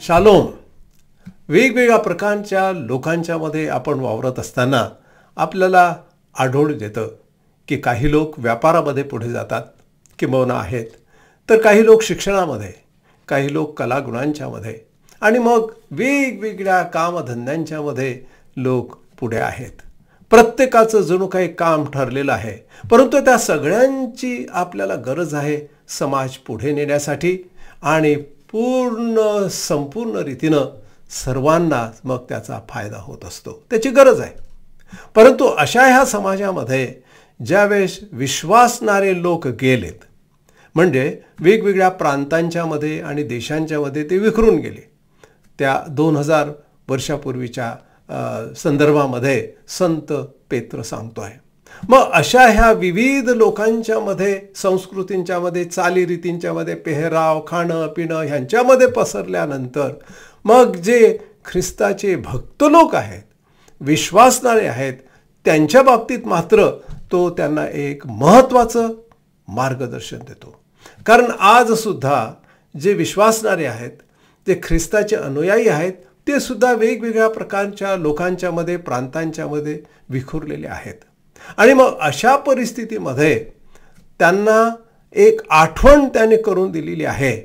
Shalom. वेगवेगळ्या प्रकारच्या लोकांच्या मध्ये आपण वावरत असताना आपल्याला आढळून येतं की काही लोक व्यापारामध्ये पुढे जातात किंबहुना आहेत, तर काही लोक शिक्षणामध्ये, काही लोक कलागुणांच्यामध्ये आणि मग वेगवेगळ्या कामधंद्यांच्यामध्ये लोक पुढे आहेत. प्रत्येकाचं जणू काही काम ठरलेलं आहे, परंतु त्या सगळ्यांची आपल्याला गरज आहे समाज पुढे नेण्यासाठी आणि संपूर्ण रीतीनं सर्वांना मग त्याचा फायदा होत असतो, त्याची गरज आहे. परंतु अशा ह्या समाजामध्ये ज्यावेळेस विश्वासणारे लोक गेलेत, म्हणजे वेगवेगळ्या प्रांतांच्या मध्ये आणि देशांच्या मध्ये ते विखरून गेले, त्या 2000 वर्षापूर्वीच्या संदर्भामध्ये संत पेत्र सांगतो आहे. मग अशा ह्या विविध लोकांच्या मध्ये, संस्कृतींच्या मध्ये, चालीरीतींच्या मध्ये, पेहराव, खाणं पिणं ह्यांच्यामध्ये पसरल्यानंतर मग जे ख्रिस्ताचे भक्त लोक आहेत, विश्वासणारे आहेत, त्यांच्या बाबतीत मात्र तो त्यांना एक महत्त्वाचं मार्गदर्शन देतो. कारण आज सुद्धा जे विश्वासणारे आहेत, जे ख्रिस्ताचे अनुयायी आहेत, ते सुद्धा वेगवेगळ्या प्रकारच्या लोकांच्या मध्ये, प्रांतांच्या मध्ये विखुरलेले आहेत. आणि मग अशा परिस्थितीमध्ये त्यांना एक आठवण त्याने करून दिलेली आहे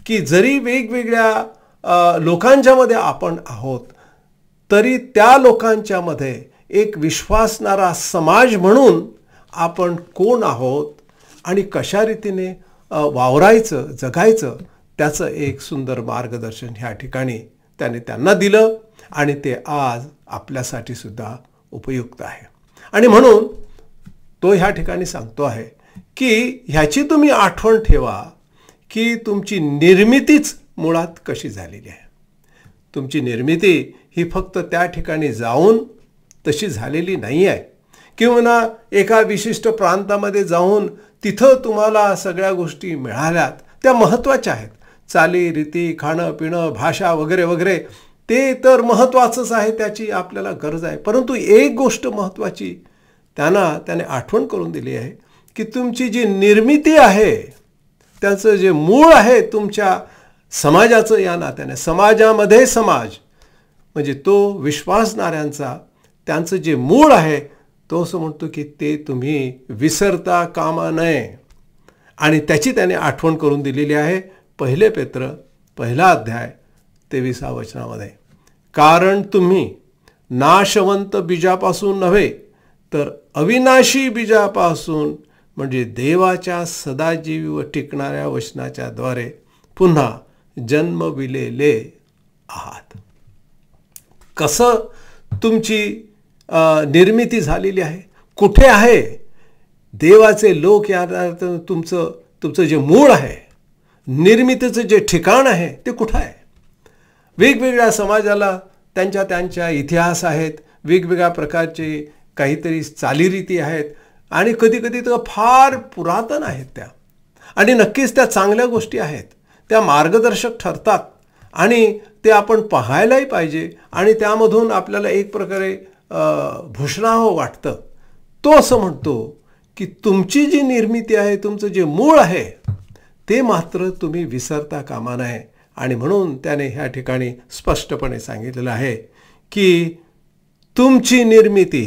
की जरी वेगवेगळ्या लोकांच्या मध्ये आपण आहोत, तरी त्या लोकांच्या मध्ये एक विश्वासणारा समाज म्हणून आपण कोण आहोत आणि कशा रीतीने वावरायचं, जगायचं, त्याचं एक सुंदर मार्गदर्शन ह्या ठिकाणी त्याने त्यांना दिलं आणि ते आज आपल्यासाठी सुद्धा उपयुक्त आहे. आणि म्हणून तो ह्या ठिकाणी सांगतो आहे की ह्याची तुम्ही आठवण ठेवा की तुमची निर्मितीच मुळात कशी झालेली आहे. तुमची निर्मिती ही फक्त त्या ठिकाणी जाऊन तशी झालेली नाही आहे किंवा एका विशिष्ट प्रांतामध्ये जाऊन तिथं तुम्हाला सगळ्या गोष्टी मिळाल्यात, त्या महत्त्वाच्या आहेत. चाली, रीती, खाणं पिणं, भाषा वगैरे वगैरे ते तर महत्त्वाचंच आहे, त्याची आपल्याला गरज आहे. परंतु एक गोष्ट महत्त्वाची त्याने आठवण करून दिली आहे की तुमची जी निर्मिती आहे, त्याचं जे मूळ आहे तुमच्या समाजाचं, या नात्याने समाजामध्ये समाज म्हणजे तो विश्वासणाऱ्यांचा, त्यांचं जे मूळ आहे तो असं म्हणतो की ते तुम्ही विसरता कामा नये. आणि त्याची त्याने आठवण करून दिलेली आहे 1 पेत्र 1 अध्याय 23 वचनामध्ये. कारण तुम्ही नाशवंत बीजापासून नव्हे तर अविनाशी बीजापासून म्हणजे देवाच्या सदाजीवी व टिकणाऱ्या वचनाच्या द्वारे पुन्हा जन्मविलेले आहात. कसं तुमची निर्मिती झालेली आहे, कुठे आहे? देवाचे लोक या तुमचं जे मूळ आहे, निर्मितीचं जे ठिकाण आहे ते कुठं आहे? वेगवेगळ्या समाजाला त्यांच्या इतिहास आहेत, वेगवेगळ्या प्रकारचे काहीतरी चालीरीती आहेत आणि कधीकधी तर फार पुरातन आहेत त्या. आणि नक्कीच त्या चांगल्या गोष्टी आहेत, त्या मार्गदर्शक ठरतात आणि ते आपण पाहायलाही पाहिजे आणि त्यामधून आपल्याला एक प्रकारे भूषणावं वाटतं. तो असं म्हणतो की तुमची जी निर्मिती आहे, तुमचं जे मूळ आहे ते मात्र तुम्ही विसरता कामा नये. आणि म्हणून त्याने ह्या ठिकाणी स्पष्टपणे सांगितलेलं आहे की तुमची निर्मिती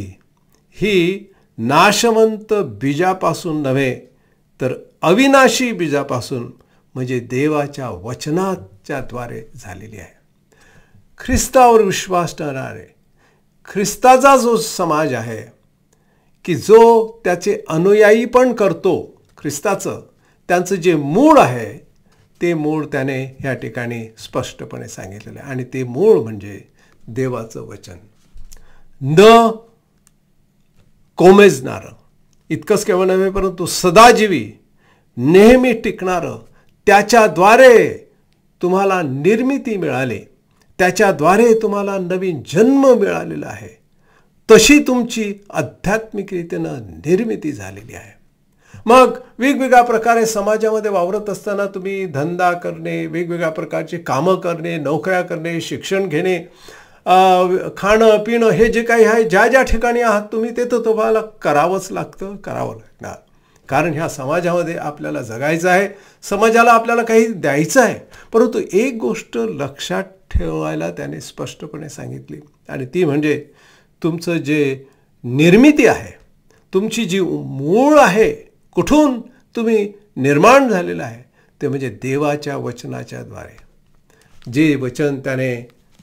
ही नाशवंत बीजापासून नव्हे तर अविनाशी बीजापासून म्हणजे देवाच्या वचनाच्या द्वारे झालेली आहे. ख्रिस्तावर विश्वास ठेवणारे, ख्रिस्ताचा जो समाज आहे की जो त्याचे अनुयायी पण करतो ख्रिस्ताचं, त्यांचं जे मूळ आहे ते मूळ त्याने ह्या ठिकाणी स्पष्टपणे सांगितलेलं आहे. आणि ते मूळ म्हणजे देवाचं वचन, न कोमेजणारं, इतकंच केवळ नव्हे परंतु सदाजीवी, नेहमी टिकणारं, त्याच्याद्वारे तुम्हाला निर्मिती मिळाली, त्याच्याद्वारे तुम्हाला नवीन जन्म मिळालेला आहे. तशी तुमची आध्यात्मिकरीतीनं निर्मिती झालेली आहे. मग वेगवेगळ्या प्रकारे समाजामध्ये वावरत असताना तुम्ही धंदा करणे, वेगवेगळ्या प्रकारचे कामं करणे, नोकऱ्या करणे, शिक्षण घेणे, खाणं पिणं, हे जे काही आहे, ज्या ठिकाणी आहात तुम्ही ते तर तुम्हाला करावंच करावं लागणार. कारण ह्या समाजामध्ये आपल्याला जगायचं आहे, समाजाला आपल्याला काही द्यायचं आहे. परंतु एक गोष्ट लक्षात ठेवायला त्याने स्पष्टपणे सांगितली आणि ती म्हणजे तुमचं जे निर्मिती आहे, तुमची जी मूळ आहे, कुठून तुम्ही निर्माण झालेलं आहे, ते म्हणजे देवाच्या वचनाच्या द्वारे. जे वचन त्याने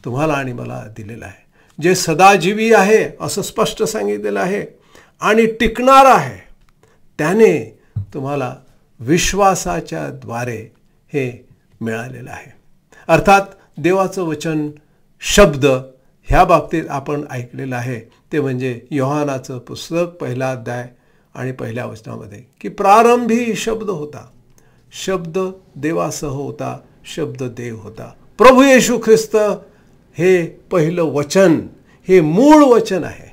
तुम्हाला आणि मला दिलेलं आहे, जे सदाजीवी आहे असं स्पष्ट सांगितलेलं आहे आणि टिकणार आहे, त्याने तुम्हाला विश्वासाच्या द्वारे हे मिळालेलं आहे. अर्थात देवाचं वचन, शब्द, ह्या बाबतीत आपण ऐकलेलं आहे ते म्हणजे योहानाचं पुस्तक 1 अध्याय आणि 1 वचनामध्ये की प्रारंभी शब्द होता, शब्द देवासह होता, शब्द देव होता. प्रभू येशू ख्रिस्त हे पहिलं वचन, हे मूळ वचन आहे.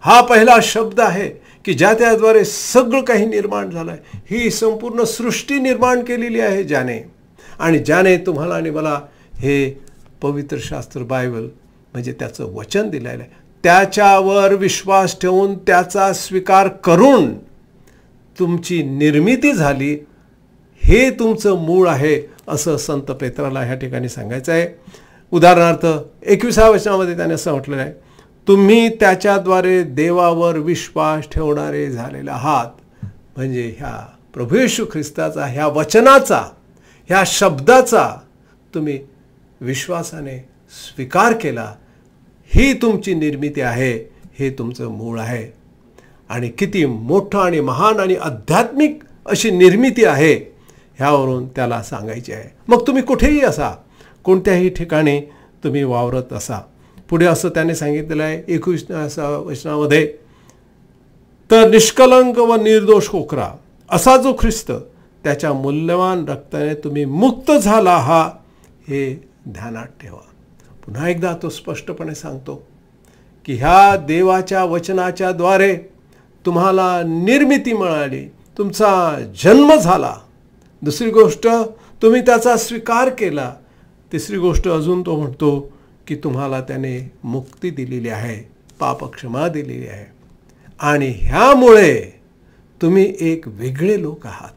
हा पहिला शब्द आहे की ज्या त्याद्वारे सगळं काही निर्माण झालं आहे. ही संपूर्ण सृष्टी निर्माण केलेली आहे ज्याने, आणि ज्याने तुम्हाला आणि मला हे पवित्र शास्त्र बायबल म्हणजे त्याचं वचन दिलेलं आहे, त्याच्यावर विश्वास ठेवून त्याचा स्वीकार करून तुमची निर्मिती झाली, हे तुमचं मूळ आहे असं संत पेत्राला ह्या ठिकाणी सांगायचं आहे. उदाहरणार्थ 21व्या वचनामध्ये त्याने असं म्हटलेलं आहे, तुम्ही त्याच्याद्वारे देवावर विश्वास ठेवणारे झालेले आहात. म्हणजे ह्या प्रभू येशू ख्रिस्ताचा, ह्या वचनाचा, ह्या शब्दाचा तुम्ही विश्वासाने स्वीकार केला, ही तुमची निर्मिती आहे, हे तुमचं मूळ आहे. आणि किती मोठं आणि महान आणि आध्यात्मिक अशी निर्मिती आहे ह्यावरून त्याला सांगायची आहे. मग तुम्ही कुठेही असा, कोणत्याही ठिकाणी तुम्ही वावरत असा. पुढे असं त्याने सांगितलेलं आहे 21व्या वचनामध्ये, तर निष्कलंक व निर्दोष कोकरा असा जो ख्रिस्त त्याच्या मूल्यवान रक्ताने तुम्ही मुक्त झाला आहात, हे ध्यानात ठेवा. पुन्हा एकदा तो स्पष्टपणे सांगतो की ह्या देवाच्या वचनाच्या द्वारे तुम्हाला निर्मिती मिळाली, तुमचा जन्म झाला. दुसरी गोष्ट, तुम्ही त्याचा स्वीकार केला. तिसरी गोष्ट अजून तो म्हणतो की तुम्हाला त्याने मुक्ती दिलेली आहे, पापक्षमा दिलेली आहे. आणि ह्यामुळे तुम्ही एक वेगळे लोक आहात.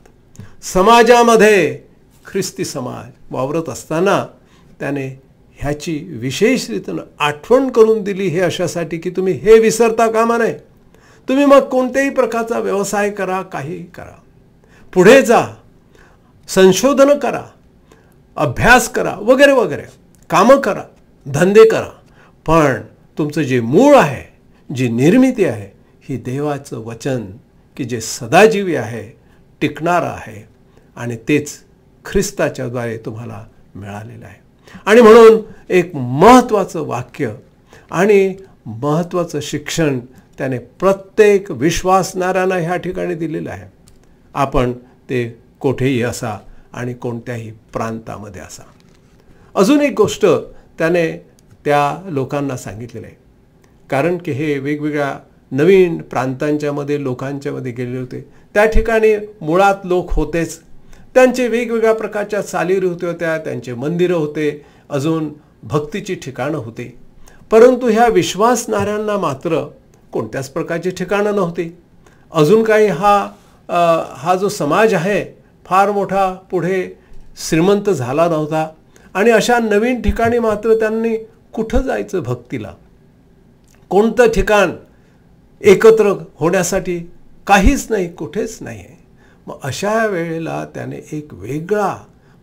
समाजामध्ये ख्रिस्ती समाज वावरत असताना त्याने ह्याची विशेष रीतीनं आठवण करून दिली, हे अशासाठी की तुम्ही हे विसरता कामा नये. तुम्ही मग कोणत्याही प्रकारचा व्यवसाय करा, काही करा, पुढे जा, संशोधन करा, अभ्यास करा, वगैरे वगैरे कामं करा, धंदे करा, पण तुमचं जे मूळ आहे, जी निर्मिती आहे, ही देवाचं वचन की जे सदाजीवी आहे, टिकणारं आहे, आणि तेच ख्रिस्ताच्याद्वारे तुम्हाला मिळालेलं आहे. आणि म्हणून एक महत्त्वाचं वाक्य आणि महत्त्वाचं शिक्षण त्याने प्रत्येक विश्वासणाऱ्यांना ह्या ठिकाणी दिलेलं आहे. आपण ते कोठेही असा आणि कोणत्याही प्रांतामध्ये असा. अजून एक गोष्ट त्याने त्या लोकांना सांगितलेलं आहे, कारण की हे वेगवेगळ्या नवीन प्रांतांच्यामध्ये लोकांच्यामध्ये गेलेले होते. त्या ठिकाणी मुळात लोक होतेच, त्यांचे वेगवेगळ्या प्रकारच्या चालीरीती होत्या, त्यांचे मंदिरं होते, अजून भक्तीची ठिकाणं होती. परंतु ह्या विश्वासणाऱ्यांना मात्र कोणत्याच प्रकारची ठिकाणं नव्हती. अजून काही हा जो समाज आहे फार मोठा पुढे श्रीमंत झाला नव्हता. आणि अशा नवीन ठिकाणी मात्र त्यांनी कुठं जायचं भक्तीला, कोणतं ठिकाण एकत्र होण्यासाठी, काहीच नाही, कुठेच नाही आहे. मग अशा वेळेला त्याने एक वेगळा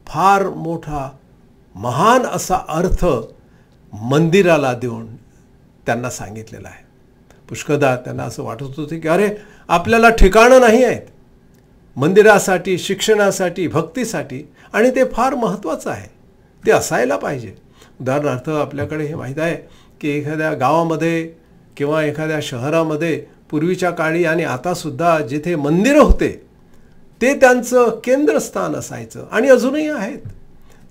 फार मोठा महान असा अर्थ मंदिराला देऊन त्यांना सांगितलेला आहे. पुष्कळदा त्यांना असं वाटत होतं की अरे आपल्याला ठिकाणं नाही आहेत मंदिरासाठी, शिक्षणासाठी, भक्तीसाठी, आणि ते फार महत्त्वाचं आहे, ते असायला पाहिजे. उदाहरणार्थ आपल्याकडे हे माहीत आहे की एखाद्या गावामध्ये किंवा एखाद्या शहरामध्ये पूर्वीच्या काळी आणि आतासुद्धा जिथे मंदिरं होते ते त्यांचं केंद्रस्थान असायचं आणि अजूनही आहेत.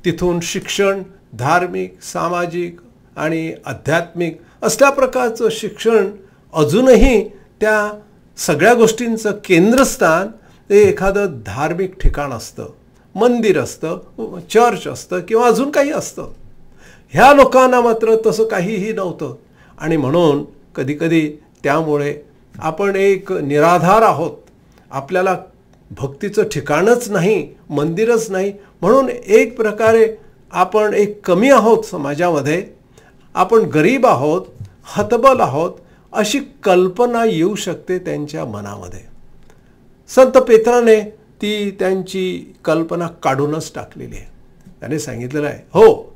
तिथून शिक्षण, धार्मिक, सामाजिक आणि आध्यात्मिक असल्या प्रकारचं शिक्षण अजूनही त्या सगळ्या गोष्टींचं केंद्रस्थान ते एखादं धार्मिक ठिकाण असतं, मंदिर असतं, चर्च असतं किंवा अजून काही असतं. ह्या लोकांना मात्र तसं काहीही नव्हतं. आणि म्हणून कधीकधी त्यामुळे आपण एक निराधार आहोत, आपल्याला भक्तीचं ठिकाणच नाही, मंदिरच नाही, म्हणून एक प्रकारे आपण एक कमी आहोत समाजामध्ये, आपण गरीब आहोत, हतबल आहोत, अशी कल्पना येऊ शकते त्यांच्या मनामध्ये. संत पेत्राने ती त्यांची कल्पना काढूनच टाकलेली आहे. त्याने सांगितलेलं आहे, हो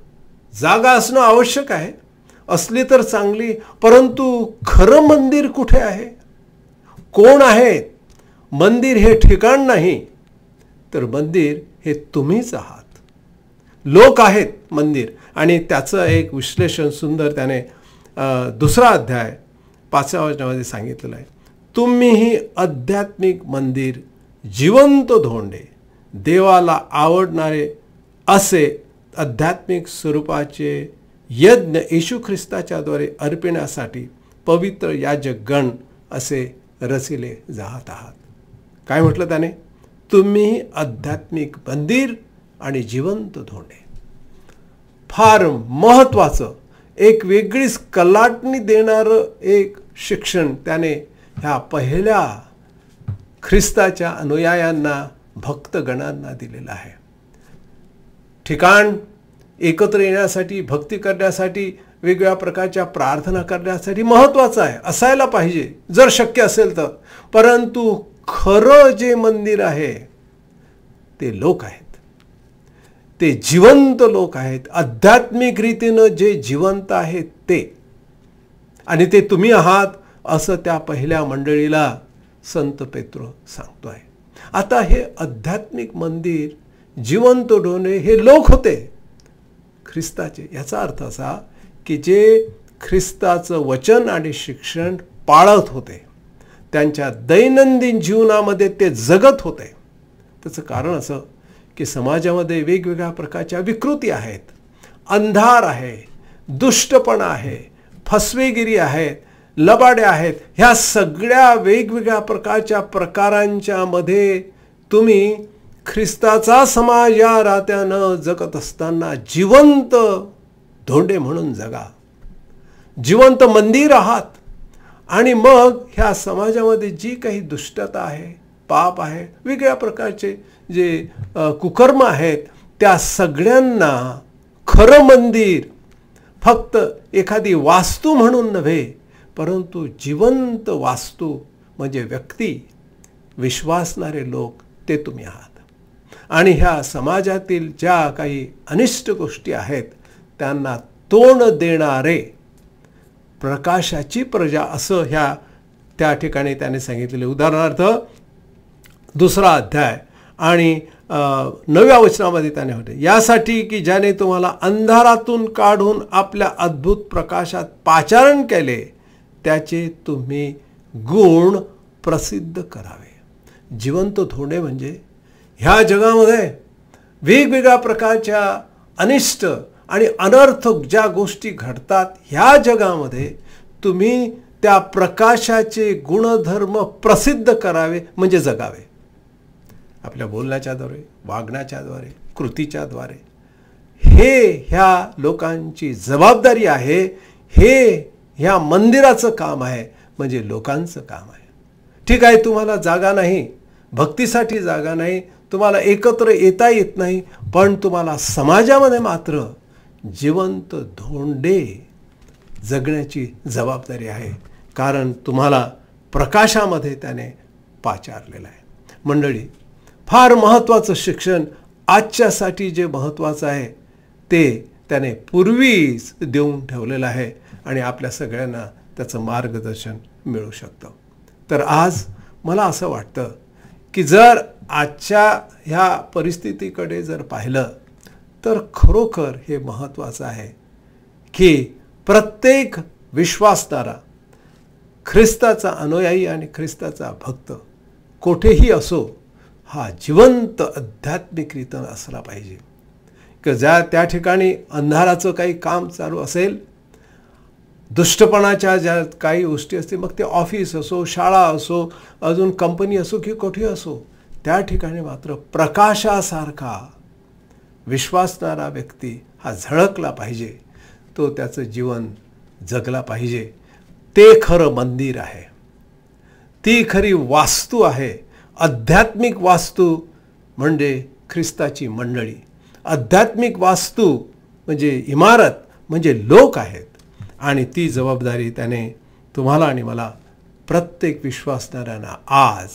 जागा असणं आवश्यक आहे, असली तर चांगली, परंतु खरं मंदिर कुठे आहे, कोण आहे? मंदिर हे ठिकाण नाही, तर मंदिर हे तुम्हीच आहात. लोक आहेत मंदिर. आणि त्याचं एक विश्लेषण सुंदर त्याने 2रा अध्याय 5व्या वचनामध्ये सांगितलेलं आहे. तुम्हीही आध्यात्मिक मंदिर, जिवंत धोंडे, देवाला आवडणारे असे आध्यात्मिक स्वरूपाचे यज्ञ येशू ख्रिस्ताच्याद्वारे अर्पण्यासाठी पवित्र याजक गण असे रचिले जात आहात. काय म्हटलं त्याने? तुम्ही आध्यात्मिक मंदिर आणि जिवंत धोंडे. फार महत्त्वाचं, एक वेगळीच कलाटणी देणारं एक शिक्षण त्याने ह्या पहिल्या ख्रिस्ताच्या अनुयायांना, भक्तगणांना दिलेलं आहे. ठिकाण एकत्र येण्यासाठी, भक्ती करण्यासाठी, वेगवेगळ्या प्रकारच्या प्रार्थना करण्यासाठी महत्त्वाचं आहे, असायला पाहिजे जर शक्य असेल तर. परंतु खरं जे मंदिर आहे ते लोक आहेत, ते जिवंत लोक आहेत, आध्यात्मिक रीतीनं जे जिवंत आहेत ते, आणि ते तुम्ही आहात असं त्या पहिल्या मंडळीला संत पेत्र सांगतोय. आता हे आध्यात्मिक मंदिर जिवंत डोणे हे लोक होते ख्रिस्ताचे. याचा अर्थ असा की जे ख्रिस्ताचं वचन आणि शिक्षण पाळत होते, त्यांच्या दैनंदिन जीवनामध्ये ते जगत होते. त्याचं कारण असं की समाजामध्ये वेगवेगळ्या प्रकारच्या विकृती आहेत, अंधार आहे, दुष्टपणा आहे, फसवेगिरी आहेत, लबाडे आहेत. ह्या सगळ्या वेगवेगळ्या प्रकारच्या प्रकारांच्या मध्ये तुम्ही ख्रिस्ताचा समाज या रात्यानं जगत असताना जिवंत धोंडे म्हणून जगा, जिवंत मंदिर आहात. आणि मग ह्या समाजामध्ये जी काही दुष्टता आहे, पाप आहे, वेगळ्या प्रकारचे जे कुकर्म आहेत, त्या सगळ्यांना खरं मंदिर फक्त एखादी वास्तू म्हणून नव्हे, परंतु जिवंत वास्तू म्हणजे व्यक्ती, विश्वासणारे लोक ते तुम्ही आहात. आणि ह्या समाजातील ज्या काही अनिष्ट गोष्टी आहेत त्यांना तोंड देणारे प्रकाशाची प्रजा, असं ह्या त्या ठिकाणी त्याने सांगितलेले. उदाहरणार्थ 2 अध्याय आणि 9व्या वचनामध्ये त्याने होते, यासाठी की ज्याने तुम्हाला अंधारातून काढून आपल्या अद्भुत प्रकाशात पाचारण केले, त्याचे तुम्ही गुण प्रसिद्ध करावे. जिवंत धोंडे म्हणजे ह्या जगामध्ये वेगवेगळ्या प्रकारच्या अनिष्ट आणि अनर्थ ज्या गोष्टी घडतात, ह्या जगामध्ये तुम्ही त्या प्रकाशाचे गुणधर्म प्रसिद्ध करावे, म्हणजे जगावे. आपल्या बोलण्याच्याद्वारे, वागण्याच्याद्वारे, कृतीच्याद्वारे. हे ह्या लोकांची जबाबदारी आहे. हे ह्या मंदिराचं काम आहे, म्हणजे लोकांचं काम आहे. ठीक आहे, तुम्हाला जागा नाही, भक्तीसाठी जागा नाही, तुम्हाला एकत्र येता येत नाही, पण तुम्हाला समाजामध्ये मात्र जिवंत धोंडे जगण्याची जबाबदारी आहे, कारण तुम्हाला प्रकाशामध्ये त्याने पाचारलेलं आहे. मंडळी, फार महत्त्वाचं शिक्षण आजच्यासाठी जे महत्त्वाचं आहे ते त्याने पूर्वीच देऊन ठेवलेलं आहे आणि आपल्या सगळ्यांना त्याचं मार्गदर्शन मिळू शकतं. तर आज मला असं वाटतं की जर आजच्या ह्या परिस्थितीकडे जर पाहिलं तर खरोखर हे महत्त्वाचं आहे की प्रत्येक विश्वासणारा, ख्रिस्ताचा अनुयायी आणि ख्रिस्ताचा भक्त कोठेही असो, हा जिवंत आध्यात्मिकरित्या असला पाहिजे. की त्या ठिकाणी अंधाराचं काही काम चालू असेल, दुष्टपणाच्या ज्या काही गोष्टी असतील, मग ते ऑफिस असो, शाळा असो, अजून कंपनी असो की कुठे असो, त्या ठिकाणी मात्र प्रकाशासारखा विश्वासणारा व्यक्ती हा झळकला पाहिजे, तो त्याचं जीवन जगला पाहिजे. ते खरं मंदिर आहे, ती खरी वास्तू आहे. आध्यात्मिक वास्तू म्हणजे ख्रिस्ताची मंडळी, आध्यात्मिक वास्तू म्हणजे इमारत म्हणजे लोक आहेत. आणि ती जबाबदारी त्याने तुम्हाला आणि मला, प्रत्येक विश्वासणाऱ्यांना आज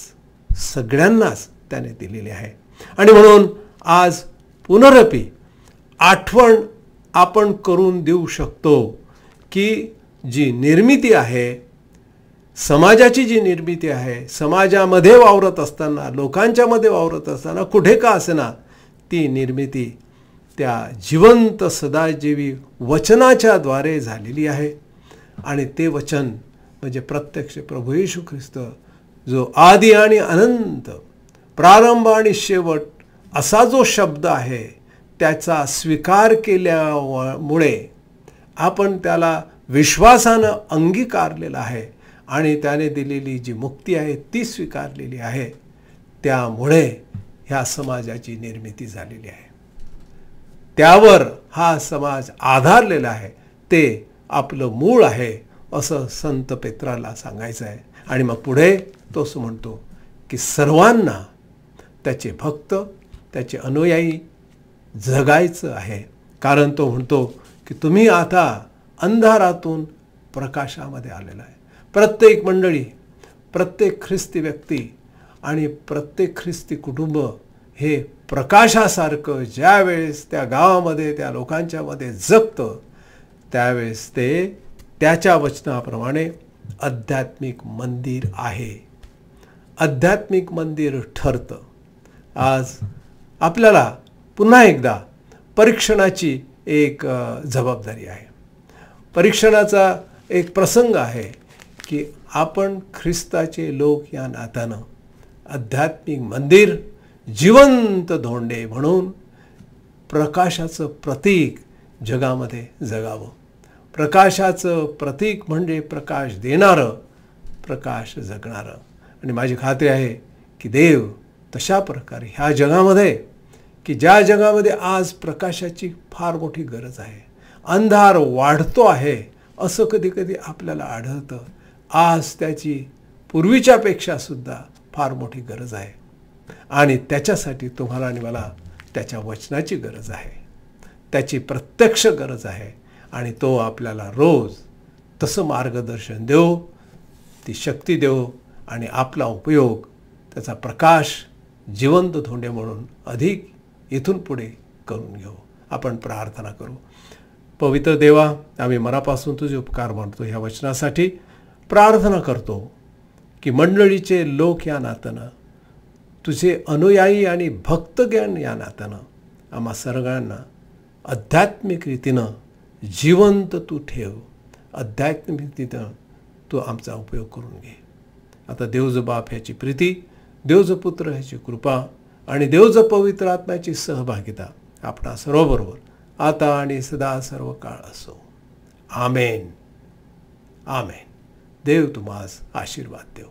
सगळ्यांनाच त्याने दिलेली आहे. आणि म्हणून आज पुनरपी आठवण आपण करून देऊ शकतो की जी निर्मिती आहे, समाजाची जी निर्मिती आहे, समाजामध्ये वावरत असताना, लोकांच्यामध्ये वावरत असताना, कुठे का असेना, ती निर्मिती त्या जिवंत सदाजीवी वचनाच्या द्वारे झालेली आहे. आणि ते वचन म्हणजे प्रत्यक्ष प्रभू येशू ख्रिस्त, जो आदी आणि अनंत, प्रारंभ आणि शेवट असा जो शब्द आहे, त्याचा स्वीकार केल्यामुळे आपण त्याला विश्वासानं अंगीकारलेला आहे आणि त्याने दिलेली जी मुक्ती आहे ती स्वीकारलेली आहे. त्यामुळे ह्या समाजाची निर्मिती झालेली आहे. त्यावर हा समाज आधारलेला आहे, ते आपलं मूळ आहे असं संत पेत्राला सांगायचं आहे. आणि मग पुढे तोच म्हणतो की सर्वांना त्याचे भक्त, त्याचे अनुयायी जगायचं आहे. कारण तो म्हणतो की तुम्ही आता अंधारातून प्रकाशामध्ये आलेला आहे. प्रत्येक मंडळी, प्रत्येक ख्रिस्ती व्यक्ती आणि प्रत्येक ख्रिस्ती कुटुंब हे प्रकाशासारखं ज्यावेळेस त्या गावामध्ये, त्या लोकांच्यामध्ये जगतं, त्यावेळेस ते त्याच्या वचनाप्रमाणे आध्यात्मिक मंदिर आहे, आध्यात्मिक मंदिर ठरतं. आज आपल्याला पुन्हा एकदा परीक्षणाची एक जबाबदारी आहे. परीक्षणाचा एक प्रसंग आहे की आपण ख्रिस्ताचे लोक या नात्यानं आध्यात्मिक मंदिर, जिवंत धोंडे म्हणून प्रकाशाचं प्रतीक जगामध्ये जगावं. प्रकाशाचं प्रतीक म्हणजे प्रकाश देणारं, प्रकाश जगणारं. आणि माझी खात्री आहे की देव तशा प्रकारे ह्या जगामध्ये, की ज्या जगामध्ये आज प्रकाशाची फार मोठी गरज आहे, अंधार वाढतो आहे असं कधी कधी आपल्याला आढळतं, आज त्याची पूर्वीच्यापेक्षा सुद्धा फार मोठी गरज आहे. आणि त्याच्यासाठी तुम्हाला आणि मला त्याच्या वचनाची गरज आहे, त्याची प्रत्यक्ष गरज आहे. आणि तो आपल्याला रोज तसं मार्गदर्शन देव, ती शक्ती देव आणि आपला उपयोग, त्याचा प्रकाश जिवंत धोंडे म्हणून अधिक इथून पुढे करून घेऊ. आपण प्रार्थना करू. पवित्र देवा, आम्ही मनापासून तुझे उपकार मानतो. ह्या वचनासाठी प्रार्थना करतो की मंडळीचे लोक या नात्यानं, तुझे अनुयायी आणि भक्तगण या नात्यानं आम्हा सर्वांना आध्यात्मिक रीतीनं जिवंत तू ठेव. आध्यात्मिक रीतीनं तू आमचा उपयोग करून घे. आता देवजो बाप ह्याची प्रीती, देवजो पुत्र ह्याची कृपा आणि देवजो पवित्र आत्म्याची सहभागिता आपणा सर्वबरोबर आता आणि सदा सर्व काळ असो. आमेन. आमेन. देव तुम्हास आशीर्वाद देव.